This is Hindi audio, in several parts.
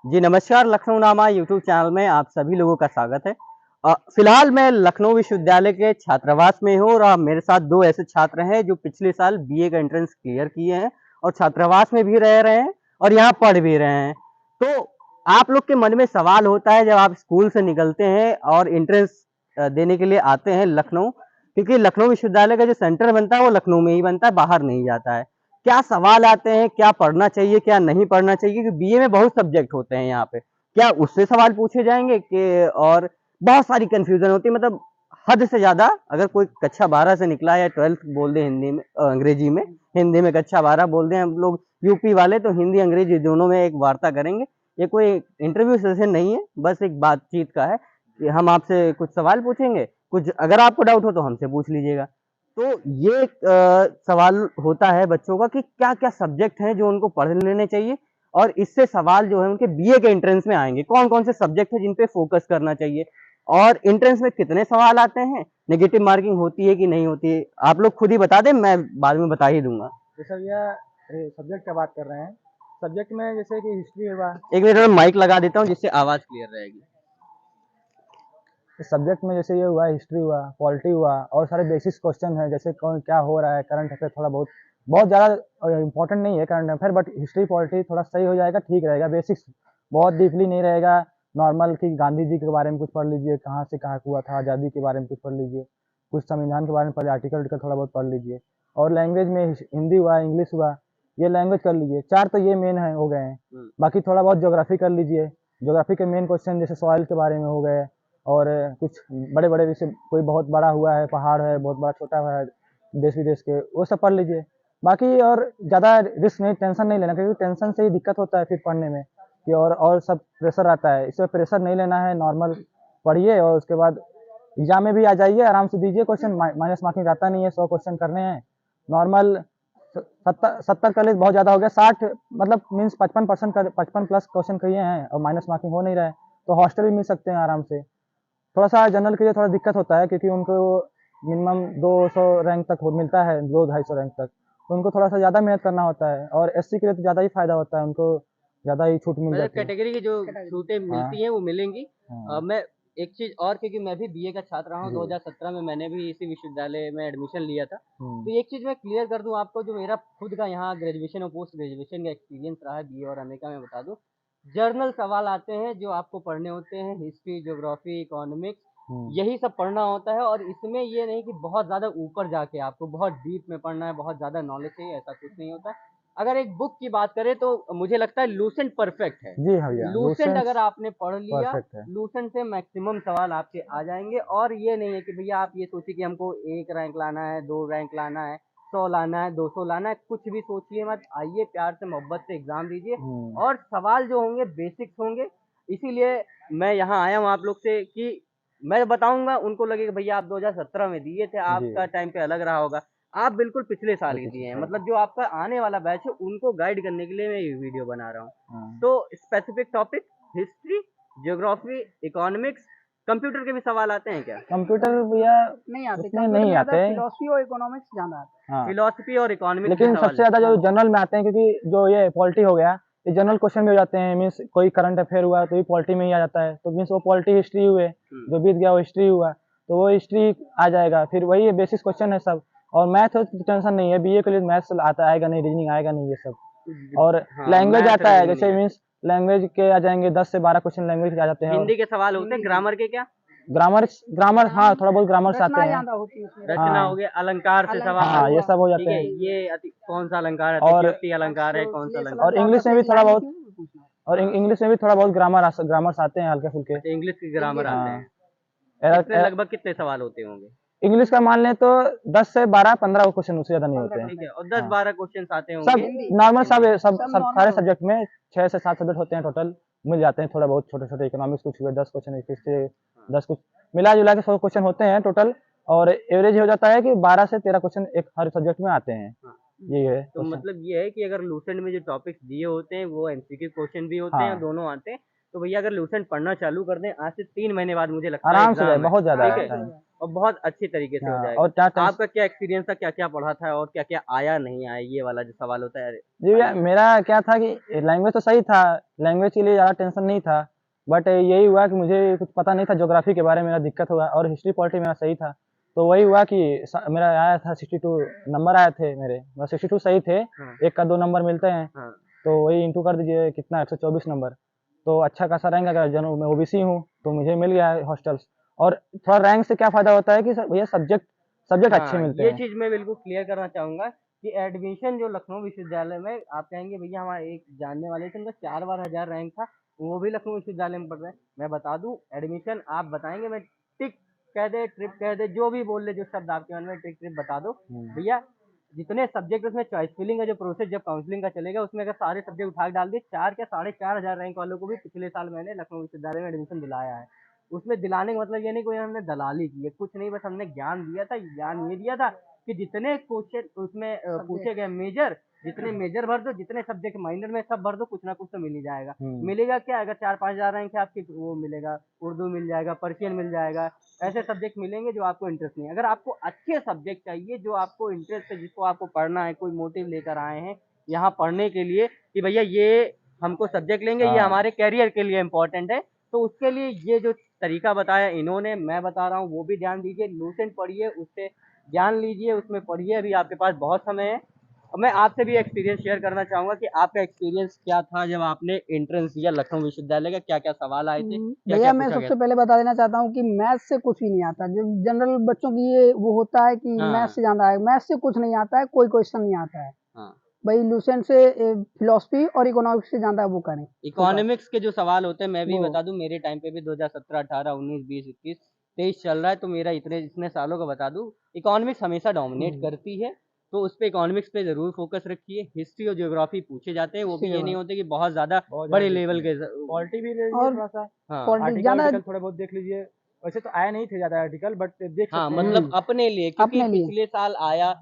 जी नमस्कार, लखनऊ नामा यूट्यूब चैनल में आप सभी लोगों का स्वागत है। फिलहाल मैं लखनऊ विश्वविद्यालय के छात्रावास में हूँ और मेरे साथ 2 ऐसे छात्र हैं जो पिछले साल बीए का एंट्रेंस क्लियर किए हैं और छात्रावास में भी रह रहे हैं और यहाँ पढ़ भी रहे हैं। तो आप लोग के मन में सवाल होता है जब आप स्कूल से निकलते हैं और एंट्रेंस देने के लिए आते हैं लखनऊ, क्योंकि लखनऊ विश्वविद्यालय का जो सेंटर बनता है वो लखनऊ में ही बनता है, बाहर नहीं जाता है। क्या सवाल आते हैं, क्या पढ़ना चाहिए, क्या नहीं पढ़ना चाहिए? क्योंकि बीए में बहुत सब्जेक्ट होते हैं यहाँ पे। क्या उससे सवाल पूछे जाएँगे कि और बहुत सारी कन्फ्यूज़न होती है, मतलब हद से ज़्यादा। अगर कोई कक्षा 12 से निकला है या 12th बोल दे हिंदी में, अंग्रेजी में, हिंदी में कक्षा 12 बोल दें हम लोग यूपी वाले, तो हिंदी अंग्रेजी दोनों में एक वार्ता करेंगे। ये कोई इंटरव्यू सेशन नहीं है, बस एक बातचीत का है कि हम आपसे कुछ सवाल पूछेंगे, कुछ अगर आपको डाउट हो तो हमसे पूछ लीजिएगा। तो ये सवाल होता है बच्चों का कि क्या-क्या सब्जेक्ट हैं जो उनको पढ़ लेने चाहिए और इससे सवाल जो है उनके बीए के एंट्रेंस में आएँगे। कौन-कौन से सब्जेक्ट हैं जिन पे फ़ोकस करना चाहिए और एंट्रेंस में कितने सवाल आते हैं, नेगेटिव मार्किंग होती है कि नहीं होती है? आप लोग खुद ही बता दें, मैं बाद में बता ही दूँगा। जैसे भैया सब्जेक्ट का बात कर रहे हैं। सब्जेक्ट में जैसे कि हिस्ट्री हुआ। एक मिनट में माइक लगा देता हूँ जिससे आवाज़ क्लियर रहेगी। इस सब्जेक्ट में जैसे ये हुआ, हिस्ट्री हुआ, पॉलिटी हुआ और सारे बेसिक्स क्वेश्चन हैं, जैसे कौन क्या हो रहा है, करंट अफेयर थोड़ा बहुत बहुत ज़्यादा इंपॉर्टेंट नहीं है current affair, but history polity थोड़ा सही हो जाएगा, ठीक रहेगा। बेसिक्स बहुत डीपली नहीं रहेगा, नॉर्मल कि गांधी जी के बारे में कुछ पढ़ लीजिए, कहाँ से कहाँ हुआ था, आज़ादी के बारे में कुछ पढ़ लीजिए, कुछ संविधान के बारे में पढ़ आर्टिकल आर्टिकल थोड़ा बहुत पढ़ लीजिए। और लैंग्वेज में हिंदी हुआ, इंग्लिश हुआ, ये लैंग्वेज कर लीजिए। 4 तो ये मेन है हो गए हैं। बाकी थोड़ा बहुत ज्योग्राफी कर लीजिए। ज्योग्राफी के मेन क्वेश्चन जैसे सॉइल के बारे में हो गए और कुछ बड़े-बड़े जैसे कोई बहुत बड़ा हुआ है, पहाड़ है, बहुत बड़ा छोटा हुआ है, देश-विदेश के, वो सब पढ़ लीजिए। बाकी और ज़्यादा रिस्क नहीं, टेंशन नहीं लेना, क्योंकि टेंशन से ही दिक्कत होता है फिर पढ़ने में कि और सब प्रेशर आता है। इसमें प्रेशर नहीं लेना है, नॉर्मल पढ़िए और उसके बाद एग्ज़ाम में भी आ जाइए, आराम से दीजिए क्वेश्चन, माइनस मार्किंग आता नहीं है, 100 क्वेश्चन करने हैं। नॉर्मल 70 कर लिए बहुत ज़्यादा हो गया, 60 मतलब मीन्स 55% कर 55 प्लस क्वेश्चन किए हैं और माइनस मार्किंग हो नहीं रहा है, तो हॉस्टल भी मिल सकते हैं आराम से। थोड़ा-सा जनरल के लिए थोड़ा दिक्कत होता है क्योंकि उनको मिनिमम 200 रैंक तक हो मिलता है, 200-250 रैंक तक। तो उनको थोड़ा-सा ज़्यादा मेहनत करना होता है और एससी के लिए तो ज़्यादा ही फ़ायदा होता है, उनको ज़्यादा ही छूट मिल मतलब जाती है। कैटेगरी की जो छूटें हाँ, मिलती हैं वो मिलेंगी। हाँ। मैं एक चीज़ और, क्योंकि मैं भी बीए का छात्र रहा हूँ, जी। 2017 में मैंने भी इसी विश्वविद्यालय में एडमिशन लिया था। हुँ, तो एक चीज़ मैं क्लियर कर दूँ आपको, जो मेरा खुद का यहाँ ग्रेजुएशन और पोस्ट ग्रेजुएशन का एक्सपीरियंस रहा है बीए और एमए का, मैं बता दूँ। जर्नल सवाल आते हैं जो आपको पढ़ने होते हैं, हिस्ट्री, ज्योग्राफी, इकोनॉमिक्स, हुँ। यही सब पढ़ना होता है और इसमें ये नहीं कि बहुत ज़्यादा ऊपर जाके आपको बहुत डीप में पढ़ना है, बहुत ज़्यादा नॉलेज चाहिए, ऐसा कुछ नहीं होता है। अगर एक बुक की बात करें तो मुझे लगता है लूसेंट परफेक्ट है। जी हाँ भैया, लूसेंट लूसेंट अगर आपने पढ़ लिया, परफेक्ट है। लूसेंट से मैक्सिमम सवाल आपके आ जाएँगे और ये नहीं है कि भैया आप ये सोचिए कि हमको 1 रैंक लाना है, 2 रैंक लाना है, 100 लाना है, 200 लाना है, कुछ भी सोचिए मत। आइए प्यार से मोहब्बत से एग्ज़ाम दीजिए हुँ, और सवाल जो होंगे बेसिक्स होंगे। इसीलिए मैं यहाँ आया हूँ आप लोग से कि मैं बताऊँगा, उनको लगेगा भैया आप 2017 में दिए थे, जी, आपका टाइम पे अलग रहा होगा। आप बिल्कुल पिछले साल जो ही पिछले दिए हैं, साल मतलब जो आपका आने वाला बैच है उनको गाइड करने के लिए मैं ये वीडियो बना रहा हूँ। हाँ। तो specific topic history, geography, economics, computer के भी सवाल आते हैं क्या? कंप्यूटर भैया नहीं आते, उसमें कंप्यूटर नहीं में ज़्यादा आते। फिलॉसफी और इकोनॉमिक्स ज़्यादा आता है। हाँ। फिलॉसफी और इकोनॉमिक्स के लेकिन सबसे सवाल ज़्यादा जो हाँ, जनरल में आते हैं, क्योंकि जो ये पॉलिटी हो गया, ये जनरल क्वेश्चन भी हो जाते हैं, मीन्स कोई करंट अफेयर हुआ तो भी पॉलिटी में ही आ जाता है, तो मीन्स वो पॉलिटी हिस्ट्री हुए, हुँ। जो बीत गया वो हिस्ट्री हुआ, तो वो हिस्ट्री आ जाएगा। फिर वही बेसिस क्वेश्चन है सब। और मैथ हो तो टेंशन नहीं है, बीए के लिए मैथ्स आता आएगा नहीं, रीजनिंग आएगा नहीं, ये सब। और हाँ, लैंग्वेज मैथ आता है, रीज़निंग नहीं जैसे आएगा। मीन्स लैंग्वेज के आ जाएंगे 10 से 12 क्वेश्चन लैंग्वेज के आ जाते हैं। और हिंदी के सवाल होते हैं, हिंदी ग्रामर के क्या? ग्रामर ग्रामर हाँ, थोड़ा बहुत ग्रामर से आते रचनाएँ हैं। ज़्यादा होती है उसमें, रचना रचनाएँ, हो हाँ, गया, अलंकार से अलंकार सवाल, हाँ, ये हुआ, सब हो ठीक जाते है? हैं। ये कौन-सा अलंकार है? और अतिशयोक्ति अलंकार है, जो कौन-सा श्लेष अलंकार? और अलंकार इंग्लिश था, में भी कोई थोड़ा लाइन लिखी बहुत हो वो पूछना है। और इंग्लिश में भी थोड़ा बहुत ग्रामर्स आते हैं हल्के-फुल्के। अच्छा, इंग्लिश के ग्रामर इंग्लिश आते में हाँ, हैं। एरर इसमें लगभग कितने सवाल होते होंगे? इंग्लिश का मान लें तो 10 से 12-15 क्वेश्चन, उससे ज़्यादा नहीं 15 होते हैं। ठीक है, क्वेश्चन। और हाँ, 10-12 क्वेश्चन्स आते होंगे सब हिंदी, नॉर्मल हिंदी में। सब नॉर्मल सारे होते सब्जेक्ट में 6 से 7 सब्जेक्ट होते हैं टोटल, मिल जाते हैं थोड़ा बहुत छोटे-छोटे इकोनॉमिक्स कुछ हुए 10 क्वेश्चन, इससे हाँ, 10 कुछ मिला-जुला के 100 क्वेश्चन होते हैं टोटल। और एवरेज हो जाता है कि 12 से 13 क्वेश्चन एक हर सब्जेक्ट में आते हैं। हाँ। ये है तो क्वेश्चन। मतलब ये है कि अगर लूसेंट में जो टॉपिक्स दिए होते हैं वो एमसीक्यू क्वेश्चन भी होते हैं, हाँ, दोनों आते हैं। तो भैया अगर लूसेंट पढ़ना चालू कर दें, आज से 3 महीने बाद मुझे लगता है आराम से जाए, एग्ज़ाम है, बहुत ज़्यादा ठीक है है? आराम से हो टाइम। जाए। और बहुत अच्छी तरीके से हो हाँ, जाएगा। और क्या टेंस- आपका क्या एक्सपीरियंस था, क्या-क्या पढ़ा था और क्या-क्या आया नहीं आया, ये वाला जो सवाल होता है? जी भैया, मेरा क्या था कि लैंग्वेज तो सही था, लैंग्वेज के लिए ज़्यादा टेंशन नहीं था, बट यही हुआ कि मुझे कुछ पता नहीं था ज्योग्राफी के बारे में, मेरा दिक्कत हुआ, और हिस्ट्री पॉलिटी मेरा सही था। तो वही हुआ कि मेरा आया था 62 नंबर आए थे मेरे, बस 62 सही थे, हाँ, एक का 2 नंबर मिलते हैं, हाँ, तो वही इंटू कर दीजिए कितना 124 नंबर। तो अच्छा खासा रैंक, अगर जन मैं ओबीसी हूँ तो मुझे मिल गया है हॉस्टल्स। और थोड़ा रैंक से क्या फ़ायदा होता है कि भैया सब्जेक्ट अच्छे हाँ, मिलते ये हैं। चीज़ मैं बिल्कुल क्लियर करना चाहूँगा कि एडमिशन जो लखनऊ विश्वविद्यालय में आप कहेंगे भैया हमारे एक जानने वाले थे, उनका 4 बार 1000 रैंक था, वो भी लखनऊ विश्वविद्यालय में पढ़ रहे हैं। मैं बता दूँ एडमिशन आप बताएँगे, मैं टिक कह दे, ट्रिप कह दे, जो भी बोल ले, जो शब्द आपके मन में टिक ट्रिप बता दो। भैया जितने सब्जेक्ट उसमें चॉइस फिलिंग का जो प्रोसेस जब काउंसलिंग का चलेगा, उसमें अगर सारे सब्जेक्ट उठा के डाल दिए, 4 क्या 4500 रैंक वालों को भी पिछले साल मैंने लखनऊ विश्वविद्यालय में एडमिशन दिलाया है। उसमें दिलाने का मतलब ये नहीं कोई हमने दलाली की है, कुछ नहीं, बस हमने ज्ञान दिया था। ज्ञान ये दिया था कि जितने क्वेश्चन उसमें पूछे गए मेजर, जितने मेजर भर दो, जितने सब्जेक्ट माइनर में सब भर दो, कुछ ना कुछ तो मिल ही जाएगा। मिलेगा क्या, अगर 4-5 हजार रैंक है आपकी, वो मिलेगा, उर्दू मिल जाएगा, पर्शियन मिल जाएगा, ऐसे सब्जेक्ट मिलेंगे जो आपको इंटरेस्ट नहीं है। अगर आपको अच्छे सब्जेक्ट चाहिए जो आपको इंटरेस्ट है, जिसको आपको पढ़ना है, कोई मोटिव लेकर आए हैं यहाँ पढ़ने के लिए कि भैया ये हमको सब्जेक्ट लेंगे, ये हाँ। हमारे करियर के लिए इम्पोर्टेंट है, तो उसके लिए ये जो तरीका बताया इन्होंने, मैं बता रहा हूँ, वो भी ध्यान दीजिए। लूसेंट पढ़िए, उससे ज्ञान लीजिए, उसमें पढ़िए, अभी आपके पास बहुत समय है। और मैं आपसे भी एक्सपीरियंस शेयर करना चाहूंगा कि आपका एक्सपीरियंस क्या था जब आपने एंट्रेंस दिया लखनऊ विश्वविद्यालय का, क्या क्या सवाल आए थे, क्या भैया क्या मैं पूछा गया सबसे पहले बता देना चाहता हूँ कि मैथ्स से कुछ भी नहीं आता। जो जनरल बच्चों की ये वो होता है कि हाँ। मैथ्स से ज्यादा है, मैथ्स से कुछ नहीं आता है, कोई क्वेश्चन नहीं आता है। हाँ, भाई लूसेंट से फिलोसफी और इकोनॉमिक्स से ज्यादा वो करें। इकोनॉमिक्स के जो सवाल होते हैं, मैं भी वो बता दूं, मेरे टाइम पे भी 2017 18 19 20 21 23 चल रहा है, तो मेरा इतने सालों का बता दूं, इकोनॉमिक्स हमेशा डोमिनेट करती है, तो उस पे इकोनॉमिक्स पे जरूर फोकस रखिए। हिस्ट्री और ज्योग्राफी पूछे जाते हैं, वो भी ये नहीं होते कि बहुत ज्यादा बड़े लेवल के। पॉलिटी भी ले लीजिए और थोड़ा सा, हाँ, पॉलिटिक्स आर्टिकल ज्यादा वार्टिकल थोड़े बहुत देख लीजिए। वैसे तो आए नहीं थे ज्यादा आर्टिकल, बट देख हाँ, सकते हैं। मतलब अपने लिए, क्योंकि अपने लिए। पिछले साल आया,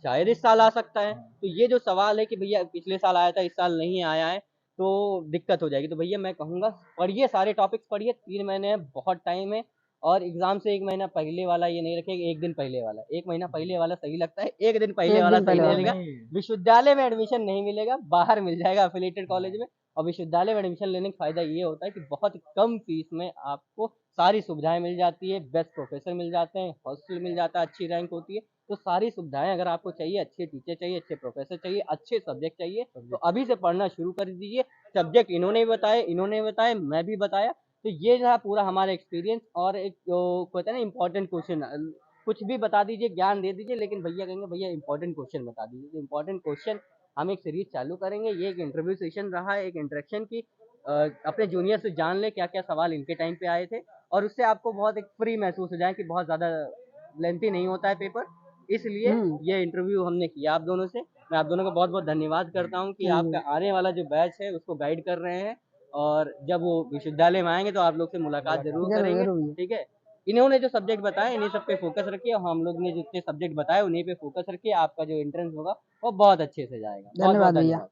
शायद इस साल आ सकता है, तो ये जो सवाल है कि भैया पिछले साल आया था, इस साल नहीं आया है, तो दिक्कत हो जाएगी। तो भैया मैं कहूँगा पढ़िए, सारे टॉपिक्स पढ़िए, 3 महीने है, बहुत टाइम है, और एग्जाम से 1 महीना पहले वाला ये नहीं रखेगा, 1 दिन पहले वाला, 1 महीना पहले वाला सही लगता है, 1 दिन पहले एक वाला दिन सही पहले नहीं वाला। लगेगा। विश्वविद्यालय में एडमिशन नहीं मिलेगा, बाहर मिल जाएगा एफिलिएटेड कॉलेज में। और विश्वविद्यालय में एडमिशन लेने का फायदा ये होता है कि बहुत कम फीस में आपको सारी सुविधाएं मिल जाती है, बेस्ट प्रोफेसर मिल जाते हैं, हॉस्टल मिल जाता है, अच्छी रैंक होती है, तो सारी सुविधाएं अगर आपको चाहिए, अच्छे टीचर चाहिए, अच्छे प्रोफेसर चाहिए, अच्छे सब्जेक्ट चाहिए, तो अभी से पढ़ना शुरू कर दीजिए। सब्जेक्ट इन्होंने भी बताए, मैं भी बताया, तो ये रहा पूरा हमारा एक्सपीरियंस। और एक जो कहते हैं ना इंपॉर्टेंट क्वेश्चन, कुछ भी बता दीजिए, ज्ञान दे दीजिए, लेकिन भैया कहेंगे भैया इंपॉर्टेंट क्वेश्चन बता दीजिए। तो इंपॉर्टेंट क्वेश्चन हम एक सीरीज चालू करेंगे, ये एक इंटरव्यू सेशन रहा है, एक इंटरेक्शन की, अपने जूनियर से जान ले क्या क्या सवाल इनके टाइम पे आए थे, और उससे आपको बहुत एक फ्री महसूस हो जाए कि बहुत ज़्यादा लेंथी नहीं होता है पेपर, इसलिए ये इंटरव्यू हमने किया आप दोनों से। मैं आप दोनों का बहुत बहुत धन्यवाद करता हूँ कि आपका आने वाला जो बैच है उसको गाइड कर रहे हैं, और जब वो विश्वविद्यालय में आएंगे तो आप लोग से मुलाकात जरूर जरूर करेंगे, जरूर भैया। ठीक है। इन्होंने जो सब्जेक्ट बताए इन्हीं सब पे फोकस रखिए, और हम लोग ने जितने सब्जेक्ट बताए उन्हीं पे फोकस रखिए, आपका जो एंट्रेंस होगा वो बहुत अच्छे से जाएगा। बहुत बहुत धन्यवाद भैया। धन्यवाद।